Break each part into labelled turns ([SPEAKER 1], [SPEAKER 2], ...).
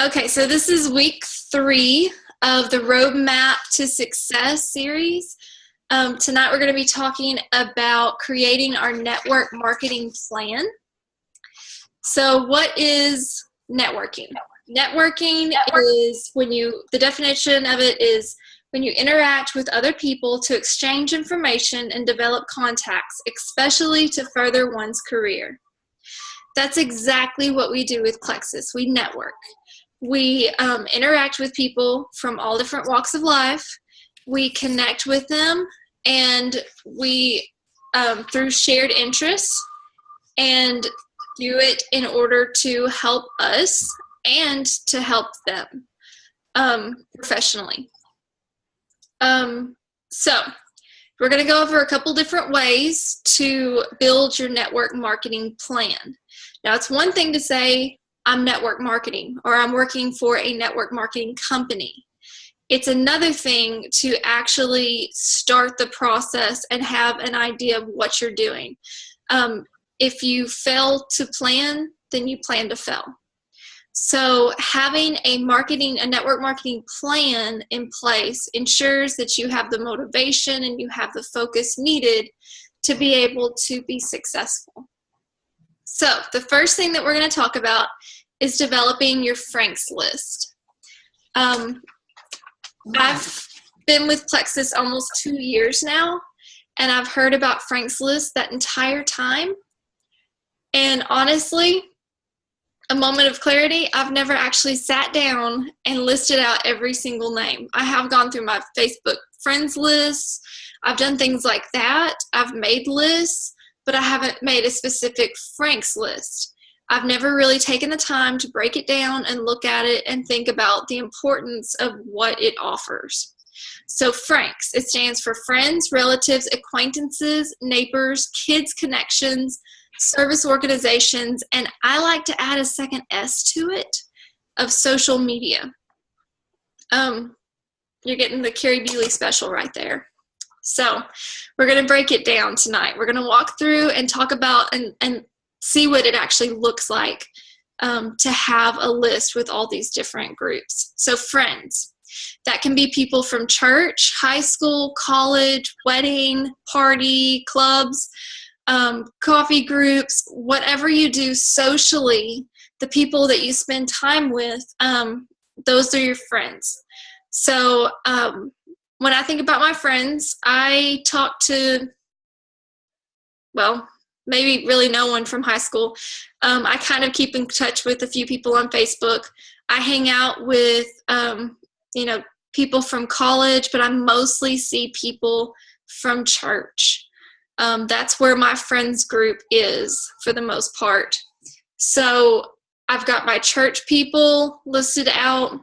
[SPEAKER 1] Okay, so this is week 3 of the Roadmap to Success series. Tonight we're going to be talking about creating our network marketing plan. So what is networking? Networking is the definition of it is when you interact with other people to exchange information and develop contacts, especially to further one's career. That's exactly what we do with Plexus. We network. We interact with people from all different walks of life. We connect with them, and we, through shared interests, and do it in order to help us and to help them professionally. So we're going to go over a couple different ways to build your network marketing plan. Now, it's one thing to say, I'm network marketing, or I'm working for a network marketing company. It's another thing to actually start the process and have an idea of what you're doing. If you fail to plan, then you plan to fail. So having a network marketing plan in place ensures that you have the motivation and you have the focus needed to be able to be successful. So the first thing that we're going to talk about is developing your Franks list. I've been with Plexus almost 2 years now, and I've heard about Franks list that entire time. And honestly, a moment of clarity, I've never actually sat down and listed out every single name. I have gone through my Facebook friends list. I've done things like that. I've made lists, but I haven't made a specific Franks list. I've never really taken the time to break it down and look at it and think about the importance of what it offers. So Franks, it stands for friends, relatives, acquaintances, neighbors, kids connections, service organizations, and I like to add a second S to it, of social media. You're getting the Carrie Bewley special right there. So we're going to break it down tonight. We're going to walk through and talk about and see what it actually looks like to have a list with all these different groups. So friends, that can be people from church, high school, college, wedding, party, clubs, coffee groups, whatever you do socially, the people that you spend time with, those are your friends. So when I think about my friends, I talk to, well, maybe really no one from high school. I kind of keep in touch with a few people on Facebook. I hang out with, people from college, but I mostly see people from church. That's where my friends group is for the most part. So I've got my church people listed out.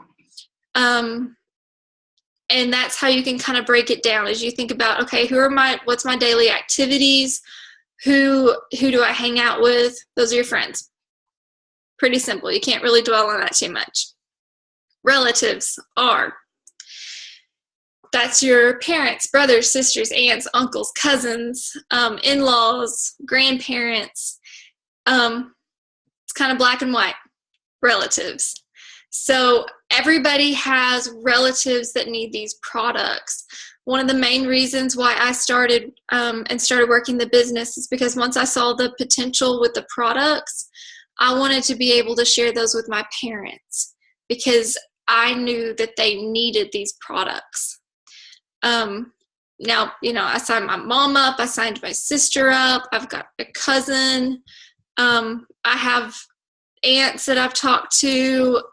[SPEAKER 1] And that's how you can kind of break it down as you think about, okay, what's my daily activities? Who do I hang out with? Those are your friends. Pretty simple. You can't really dwell on that too much. Relatives that's your parents, brothers, sisters, aunts, uncles, cousins, in-laws, grandparents. It's kind of black and white. Relatives. So everybody has relatives that need these products. One of the main reasons why I started working the business is because once I saw the potential with the products, I wanted to be able to share those with my parents because I knew that they needed these products. Now, I signed my mom up, I signed my sister up, I've got a cousin, I have aunts that I've talked to,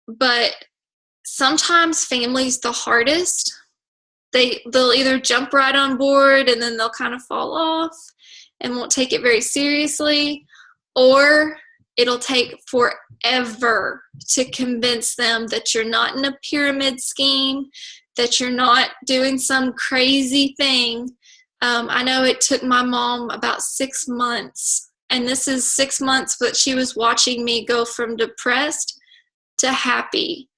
[SPEAKER 1] but sometimes family's the hardest. They'll either jump right on board and then they'll kind of fall off and won't take it very seriously, or it'll take forever to convince them that you're not in a pyramid scheme, that you're not doing some crazy thing. I know it took my mom about 6 months, and this is 6 months, but she was watching me go from depressed to happy,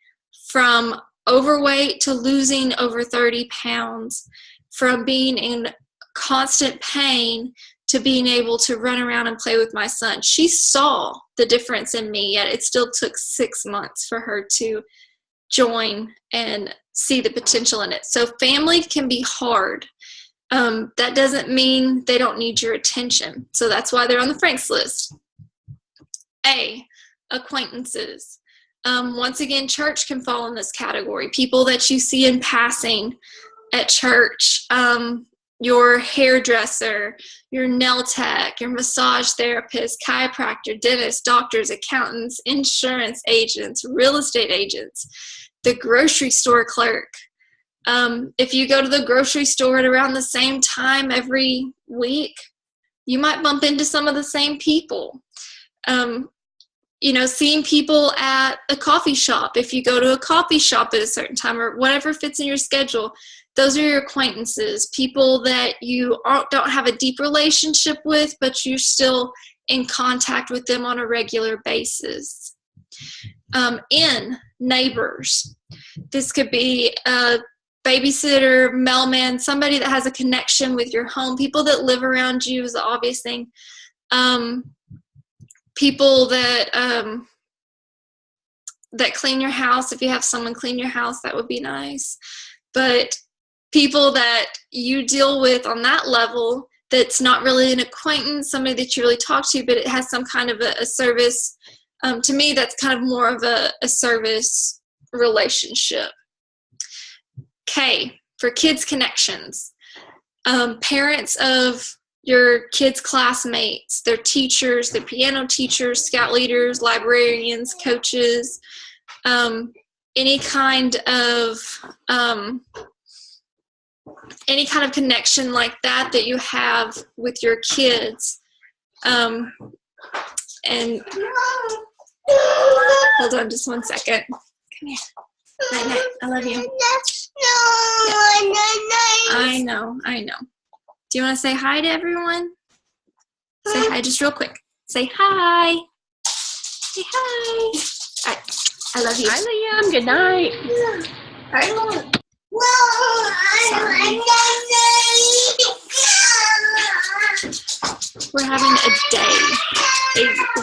[SPEAKER 1] from overweight to losing over 30 pounds, from being in constant pain to being able to run around and play with my son. She saw the difference in me, yet it still took 6 months for her to join and see the potential in it. So family can be hard. That doesn't mean they don't need your attention. So that's why they're on the Franks list. A, acquaintances. Once again, church can fall in this category. People that you see in passing at church, your hairdresser, your nail tech, your massage therapist, chiropractor, dentist, doctors, accountants, insurance agents, real estate agents, the grocery store clerk. If you go to the grocery store at around the same time every week, you might bump into some of the same people. Seeing people at a coffee shop, if you go to a coffee shop at a certain time or whatever fits in your schedule, those are your acquaintances, people that you don't have a deep relationship with, but you're still in contact with them on a regular basis. Neighbors. This could be a babysitter, mailman, somebody that has a connection with your home. People that live around you is the obvious thing. People that clean your house. If you have someone clean your house, that would be nice. But people that you deal with on that level, that's not really an acquaintance, somebody that you really talk to, but it has some kind of a service. To me, that's kind of more of a service relationship. K, for kids' connections. Parents of your kids' classmates, their teachers, their piano teachers, scout leaders, librarians, coaches, any kind of connection like that you have with your kids. And hold on just 1 second. Come here. Night. I love you. I know. Do you want to say hi to everyone? Say hi just real quick. Say hi. Say hi. All right. I love you.
[SPEAKER 2] Hi, Liam. Good night.
[SPEAKER 1] All right. We're having a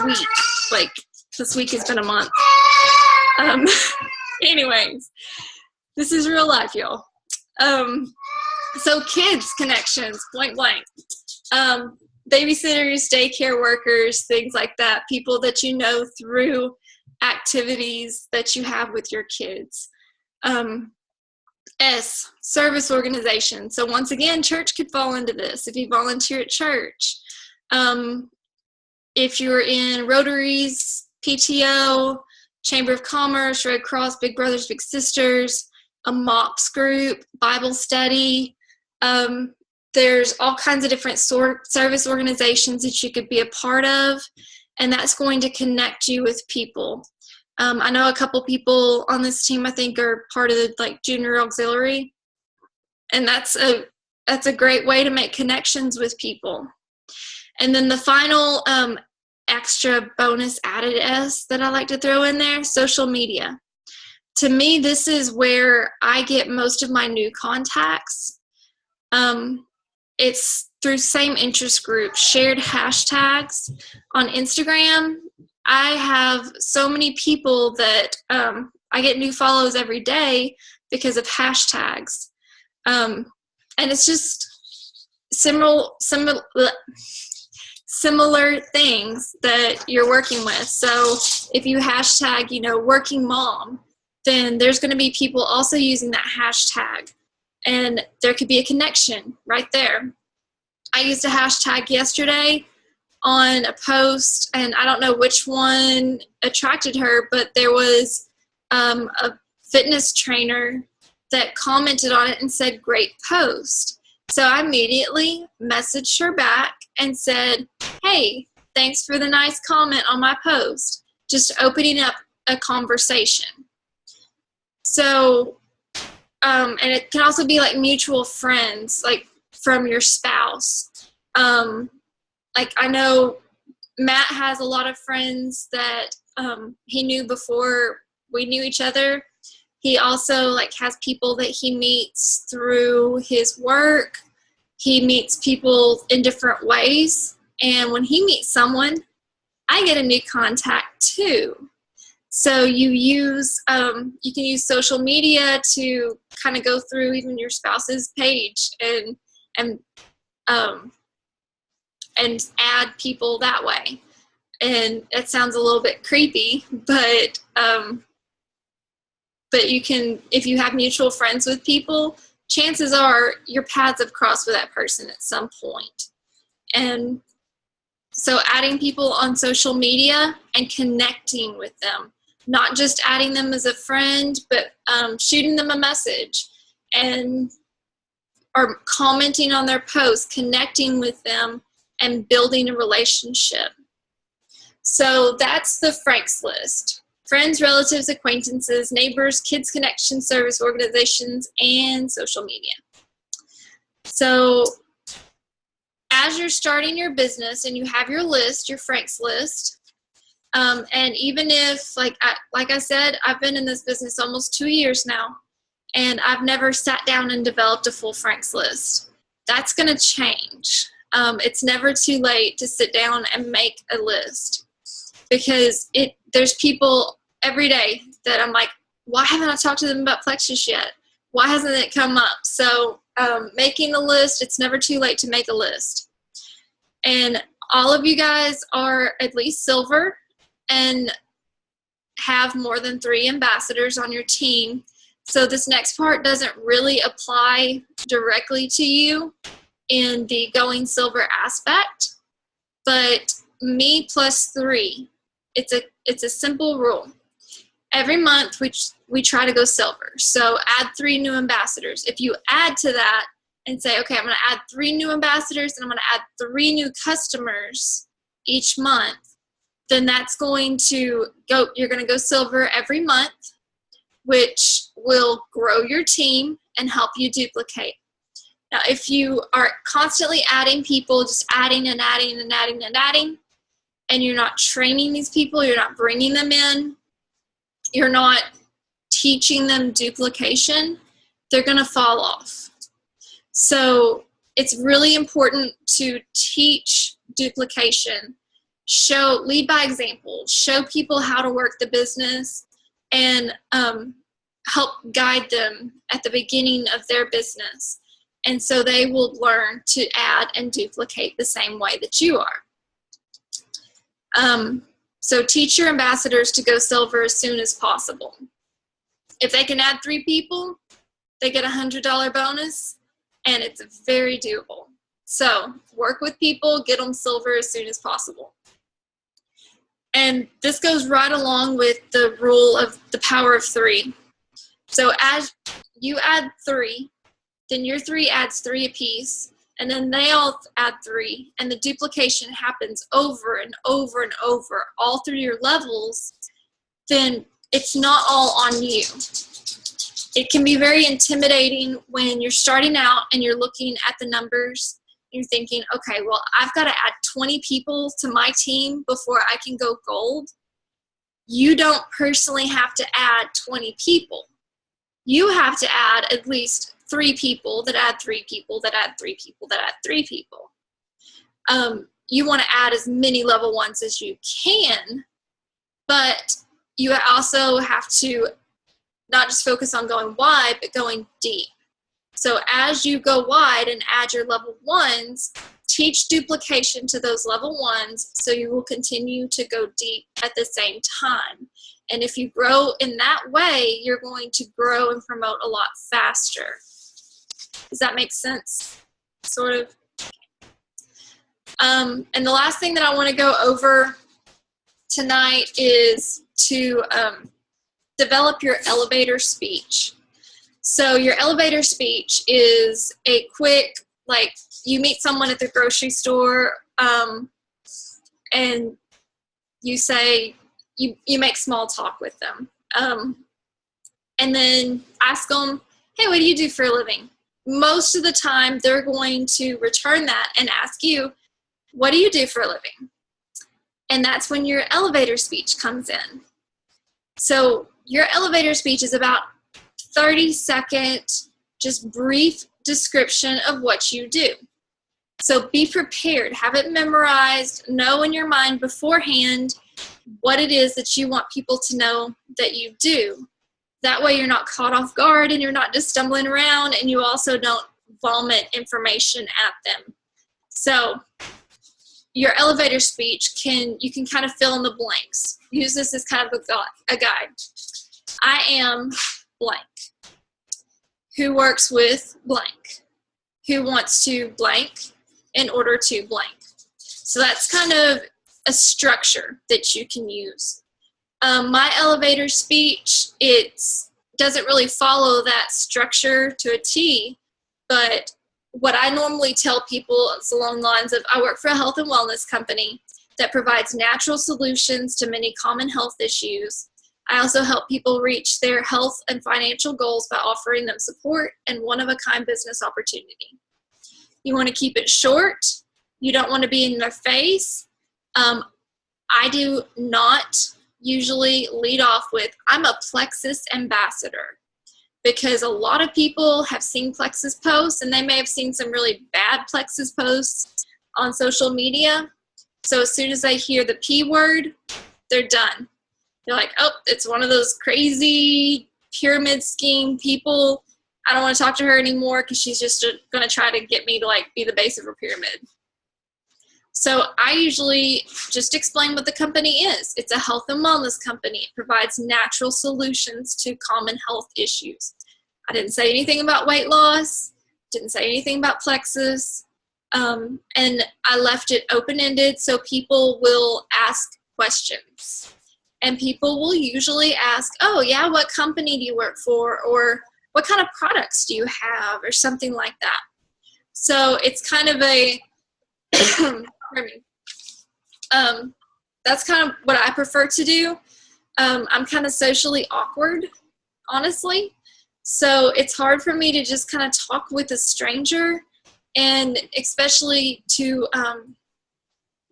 [SPEAKER 1] week. Like, this week has been a month. Anyways, this is real life, y'all. So kids connections, blank. Babysitters, daycare workers, things like that. People that you know through activities that you have with your kids. S, service organization. So once again, church could fall into this. If you volunteer at church, if you're in Rotaries, PTO, Chamber of Commerce, Red Cross, Big Brothers, Big Sisters, a MOPS group, Bible study. There's all kinds of different service organizations that you could be a part of, and that's going to connect you with people. I know a couple people on this team, I think, are part of the junior auxiliary, and that's a great way to make connections with people. And then the final extra bonus added S that I like to throw in there, social media. To me, this is where I get most of my new contacts. It's through same interest groups, shared hashtags. On Instagram, I have so many people that I get new follows every day because of hashtags. And it's just similar things that you're working with. So if you hashtag, working mom, then there's going to be people also using that hashtag, and there could be a connection right there. I used a hashtag yesterday on a post, and I don't know which one attracted her, but there was a fitness trainer that commented on it and said, "Great post." So I immediately messaged her back and said, "Hey, thanks for the nice comment on my post." Just opening up a conversation. So, and it can also be mutual friends, from your spouse. I know Matt has a lot of friends that he knew before we knew each other. He also has people that he meets through his work. He meets people in different ways. And when he meets someone, I get a new contact too. So you can use social media to kind of go through even your spouse's page and add people that way. And it sounds a little bit creepy, but you can, if you have mutual friends with people, chances are your paths have crossed with that person at some point. And so adding people on social media and connecting with them, not just adding them as a friend, but shooting them a message or commenting on their posts, connecting with them, and building a relationship. So that's the Frank's list. Friends, relatives, acquaintances, neighbors, kids connection service organizations, and social media. So as you're starting your business and you have your list, your Frank's list, and even if, like I said, I've been in this business almost 2 years now, and I've never sat down and developed a full Frank's list. That's going to change. It's never too late to sit down and make a list, because there's people every day that I'm like, why haven't I talked to them about Plexus yet? Why hasn't it come up? So making a list, it's never too late to make a list. And all of you guys are at least silver and have more than 3 ambassadors on your team. So this next part doesn't really apply directly to you in the going silver aspect, but me plus 3, it's a simple rule. Every month we try to go silver. So add 3 new ambassadors. If you add to that and say, okay, I'm going to add 3 new ambassadors and I'm going to add 3 new customers each month, then that's going to go, you're going to go silver every month, which will grow your team and help you duplicate. Now, if you are constantly adding people, just adding and adding and adding and adding, and you're not training these people, you're not bringing them in, you're not teaching them duplication, they're going to fall off. So it's really important to teach duplication. Lead by example, show people how to work the business, and help guide them at the beginning of their business. And so they will learn to add and duplicate the same way that you are. So teach your ambassadors to go silver as soon as possible. If they can add 3 people, they get a $100 bonus, and it's very doable. So work with people, get them silver as soon as possible. And this goes right along with the rule of the power of 3. So as you add 3, then your 3 adds 3 apiece, and then they all add 3, and the duplication happens over and over and over all through your levels, then it's not all on you. It can be very intimidating when you're starting out and you're looking at the numbers. You're thinking, okay, well, I've got to add 20 people to my team before I can go gold. You don't personally have to add 20 people. You have to add at least 3 people that add 3 people that add 3 people that add 3 people. You want to add as many level 1s as you can, but you also have to not just focus on going wide, but going deep. So as you go wide and add your level 1s, teach duplication to those level 1s so you will continue to go deep at the same time. And if you grow in that way, you're going to grow and promote a lot faster. Does that make sense? Sort of. And the last thing that I want to go over tonight is to develop your elevator speech. So your elevator speech is a quick, like you meet someone at the grocery store and you say, you make small talk with them. And then ask them, hey, what do you do for a living? Most of the time, they're going to return that and ask you, what do you do for a living? And that's when your elevator speech comes in. So your elevator speech is about 30-second, just brief description of what you do. So be prepared, have it memorized, know in your mind beforehand what it is that you want people to know that you do. That way you're not caught off guard and you're not just stumbling around, and you also don't vomit information at them. So your elevator speech, you can kind of fill in the blanks. Use this as kind of a guide. I am blank, who works with blank, who wants to blank in order to blank. So that's kind of a structure that you can use. My elevator speech, it doesn't really follow that structure to a T, but what I normally tell people is along the lines of, I work for a health and wellness company that provides natural solutions to many common health issues. I also help people reach their health and financial goals by offering them support and one-of-a-kind business opportunity. You want to keep it short. You don't want to be in their face. I do not usually lead off with, I'm a Plexus ambassador, because a lot of people have seen Plexus posts, and they may have seen some really bad Plexus posts on social media. So as soon as they hear the P word, they're done. They're like, oh, it's one of those crazy pyramid scheme people. I don't want to talk to her anymore because she's just going to try to get me to like be the base of her pyramid. So I usually just explain what the company is. It's a health and wellness company. It provides natural solutions to common health issues. I didn't say anything about weight loss, didn't say anything about Plexus, and I left it open-ended so people will ask questions. And people will usually ask, oh yeah, what company do you work for? Or what kind of products do you have? Or something like that. So it's kind of a, that's kind of what I prefer to do. I'm kind of socially awkward, honestly. So it's hard for me to just kind of talk with a stranger, and especially to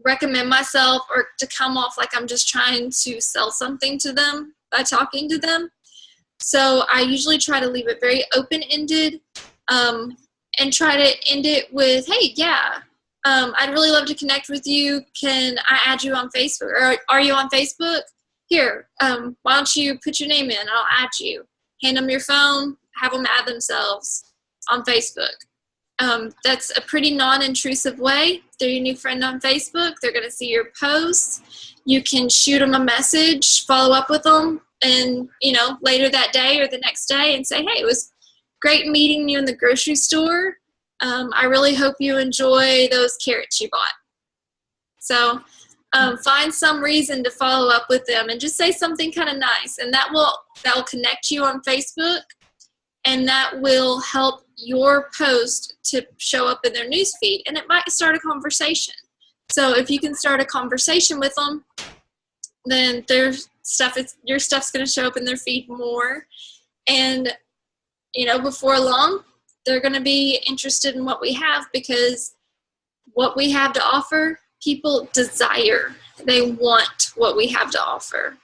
[SPEAKER 1] recommend myself or to come off like I'm just trying to sell something to them by talking to them. So I usually try to leave it very open-ended, and try to end it with, hey, yeah, I'd really love to connect with you. Can I add you on Facebook? Or are you on Facebook? Here, why don't you put your name in and I'll add you. Hand them your phone, have them add themselves on Facebook. That's a pretty non-intrusive way. They're your new friend on Facebook. They're going to see your posts. You can shoot them a message, follow up with them, and, later that day or the next day and say, hey, it was great meeting you in the grocery store. I really hope you enjoy those carrots you bought. So find some reason to follow up with them and just say something kind of nice, and that will connect you on Facebook, and that will help your post to show up in their newsfeed, and it might start a conversation. So if you can start a conversation with them, then your stuff's going to show up in their feed more, and before long they're going to be interested in what we have, because what we have to offer, people desire. They want what we have to offer.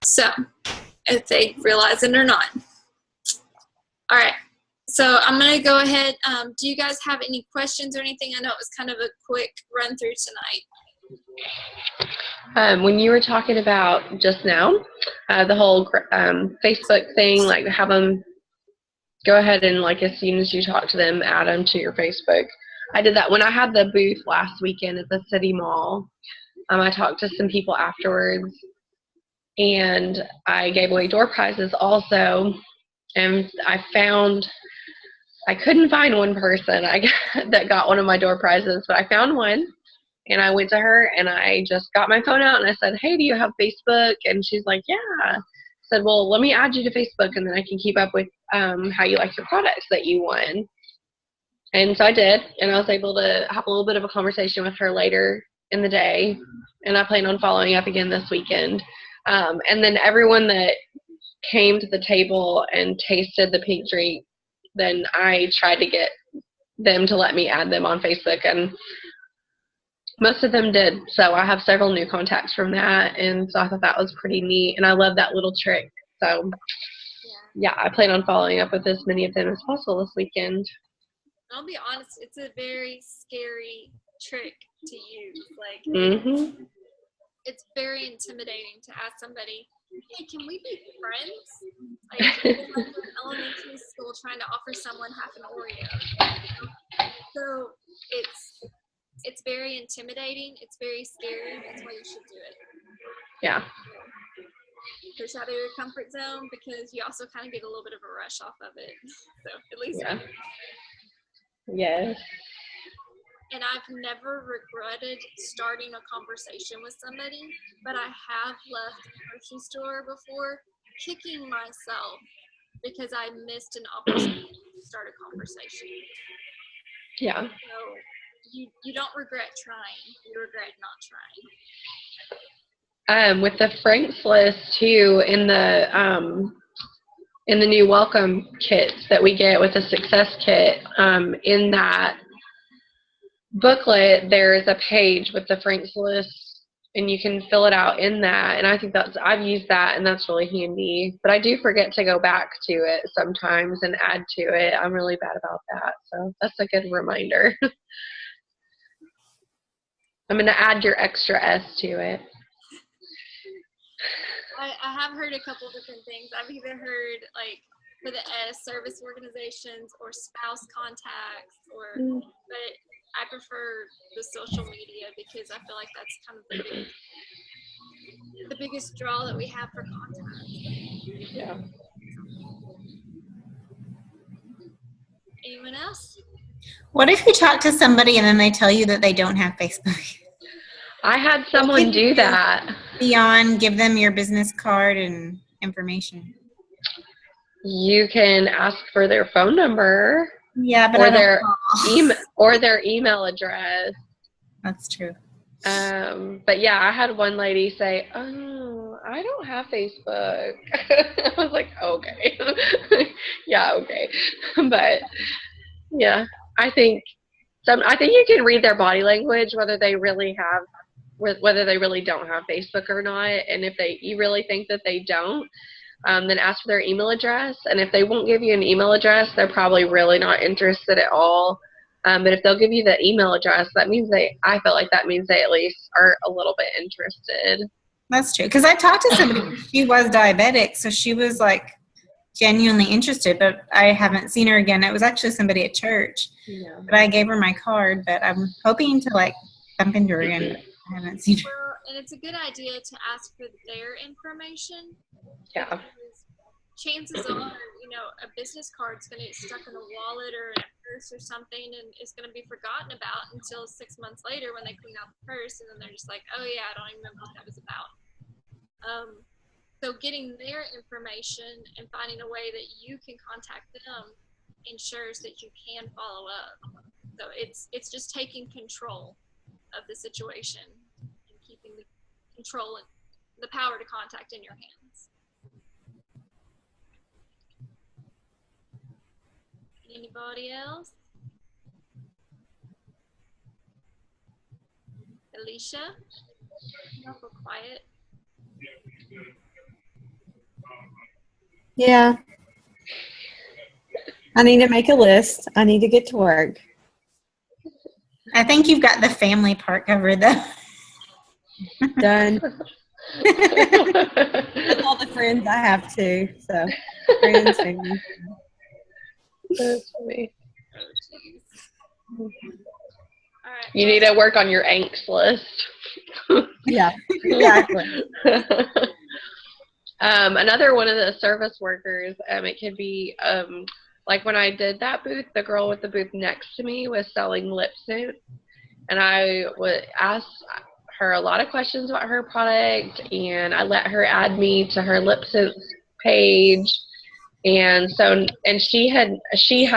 [SPEAKER 1] So if they realize it or not. All right. So I'm going to go ahead. Do you guys have any questions or anything? I know it was kind of a quick run through tonight.
[SPEAKER 2] When you were talking about just now, the whole Facebook thing, like have them go ahead and as soon as you talk to them, add them to your Facebook. I did that when I had the booth last weekend at the City Mall. I talked to some people afterwards, and I gave away door prizes also. And I couldn't find one person that got one of my door prizes, but I found one, and I went to her and I just got my phone out and I said, hey, do you have Facebook? And she's like, yeah. I said, well, let me add you to Facebook, and then I can keep up with how you like your products that you won. And so I did, and I was able to have a little bit of a conversation with her later in the day, and I plan on following up again this weekend. And then everyone that came to the table and tasted the pink drink, then I tried to get them to let me add them on Facebook, and most of them did. So I have several new contacts from that, and so I thought that was pretty neat, and I love that little trick. So yeah, I plan on following up with as many of them as possible this weekend.
[SPEAKER 1] I'll be honest, it's a very scary trick to use. Like, it's very intimidating to ask somebody, hey, can we be friends? Like, it's like in elementary school trying to offer someone half an Oreo. So it's very intimidating. It's very scary. That's why you should do it.
[SPEAKER 2] Yeah.
[SPEAKER 1] Push out of your comfort zone, because you also kind of get a little bit of a rush off of it. So at least.
[SPEAKER 2] Yeah. Yes.
[SPEAKER 1] And I've never regretted starting a conversation with somebody, but I have left a grocery store before kicking myself because I missed an opportunity to start a conversation.
[SPEAKER 2] Yeah.
[SPEAKER 1] So you don't regret trying, you regret not trying.
[SPEAKER 2] With the Frank's list too, in the new welcome kits that we get with the success kit, in that booklet there is a page with the Frank's list, and you can fill it out in that, and I think I've used that, and that's really handy. But I do forget to go back to it sometimes and add to it. I'm really bad about that, so that's a good reminder. I'm going to add your extra S to it.
[SPEAKER 1] I have heard a couple different things. I've either heard, like, for the S, service organizations or spouse contacts, but I prefer the social media because I feel like that's kind of the biggest draw that we have for contact.
[SPEAKER 2] Yeah.
[SPEAKER 1] Anyone else?
[SPEAKER 3] What if you talk to somebody and then they tell you that they don't have Facebook?
[SPEAKER 2] I had someone do that.
[SPEAKER 3] Beyond give them your business card and information.
[SPEAKER 2] You can ask for their phone number.
[SPEAKER 3] Yeah, but
[SPEAKER 2] or their email address.
[SPEAKER 3] That's true.
[SPEAKER 2] But yeah, I had one lady say, "Oh, I don't have Facebook." I was like, "Okay, yeah, okay." But yeah, I think you can read their body language whether they really don't have Facebook or not, and if you really think that they don't, then ask for their email address. And if they won't give you an email address, they're probably really not interested at all. But if they'll give you the email address, I feel like that means they at least are a little bit interested.
[SPEAKER 3] That's true. Because I talked to somebody, she was diabetic, so she was like genuinely interested, but I haven't seen her again. It was actually somebody at church. Yeah. But I gave her my card, but I'm hoping to like bump into her again. But I haven't seen her.
[SPEAKER 1] Well, and it's a good idea to ask for their information.
[SPEAKER 2] Yeah.
[SPEAKER 1] Chances are, a business card's going to get stuck in a wallet or in a purse or something, and it's going to be forgotten about until 6 months later when they clean out the purse, and then they're just like, oh yeah, I don't even remember what that was about. So getting their information and finding a way that you can contact them ensures that you can follow up. So it's just taking control of the situation and keeping the control and the power to contact in your hands. Anybody else? Alicia? You're awful quiet.
[SPEAKER 4] Yeah. I need to make a list. I need to get to work.
[SPEAKER 3] I think you've got the family part covered though.
[SPEAKER 4] Done. That's all the friends I have too. So friends, family.
[SPEAKER 2] That's funny.
[SPEAKER 1] All right.
[SPEAKER 2] You need to work on your angst list.
[SPEAKER 4] Yeah, exactly.
[SPEAKER 2] Another one of the service workers, it could be like when I did that booth, the girl with the booth next to me was selling lip suit, and I would ask her a lot of questions about her product, and I let her add me to her lip suit page. And she had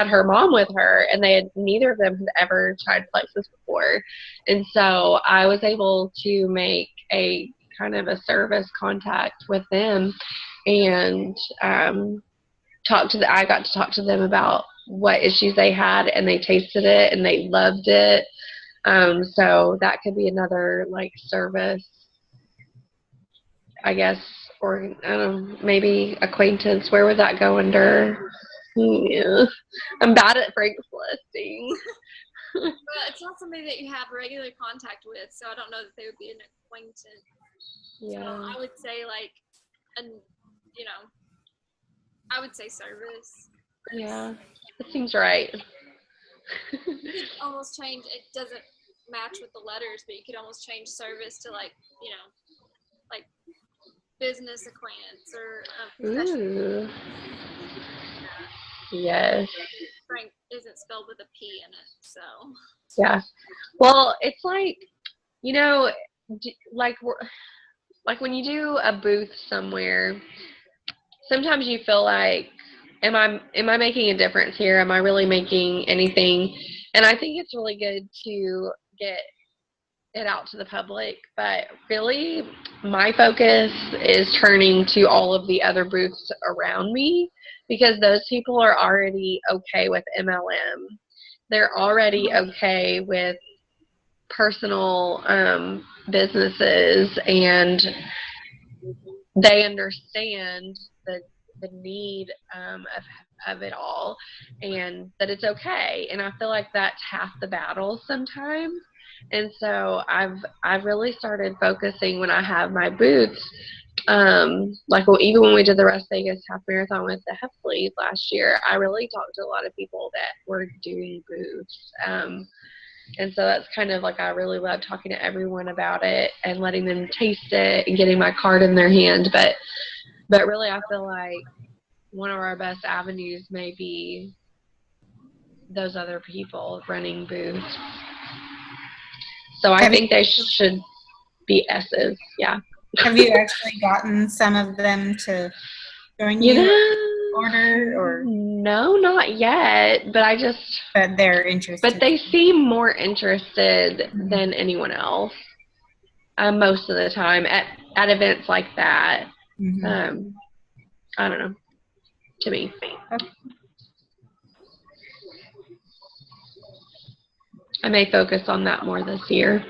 [SPEAKER 2] her mom with her, and neither of them had ever tried Plexus before. And so I was able to make a kind of a service contact with them, and I got to talk to them about what issues they had, and they tasted it and they loved it. So that could be another like service, I guess, or I don't know, maybe acquaintance. Where would that go under? Yeah. I'm bad at Frank's listing.
[SPEAKER 1] But it's not somebody that you have regular contact with, so I don't know that they would be an acquaintance.
[SPEAKER 2] Yeah.
[SPEAKER 1] So I would say I would say service.
[SPEAKER 2] Yeah. That seems right.
[SPEAKER 1] You could almost change, it doesn't match with the letters, but you could almost change service to like business acquaintance or professional.
[SPEAKER 2] Ooh. Yes.
[SPEAKER 1] Frank isn't spelled with a P in it, so.
[SPEAKER 2] Yeah. Well, it's like, like when you do a booth somewhere, sometimes you feel like, am I making a difference here? Am I really making anything? And I think it's really good to get it out to the public, but really my focus is turning to all of the other booths around me, because those people are already okay with MLM. They're already okay with personal businesses, and they understand the need of it all, and that it's okay. And I feel like that's half the battle sometimes. And so I've really started focusing when I have my booths, even when we did the Las Vegas Half Marathon with the Heffleys last year, I really talked to a lot of people that were doing booths. And so that's kind of like, I really love talking to everyone about it and letting them taste it and getting my card in their hand. But really, I feel like one of our best avenues may be those other people running booths. So I think they should be S's. Yeah.
[SPEAKER 3] Have you actually gotten some of them to join you order or?
[SPEAKER 2] No, not yet.
[SPEAKER 3] But they're interested.
[SPEAKER 2] But they seem more interested than anyone else. Most of the time at events like that.
[SPEAKER 3] Mm-hmm.
[SPEAKER 2] I don't know. To me.
[SPEAKER 3] Okay.
[SPEAKER 2] I may focus on that more this year.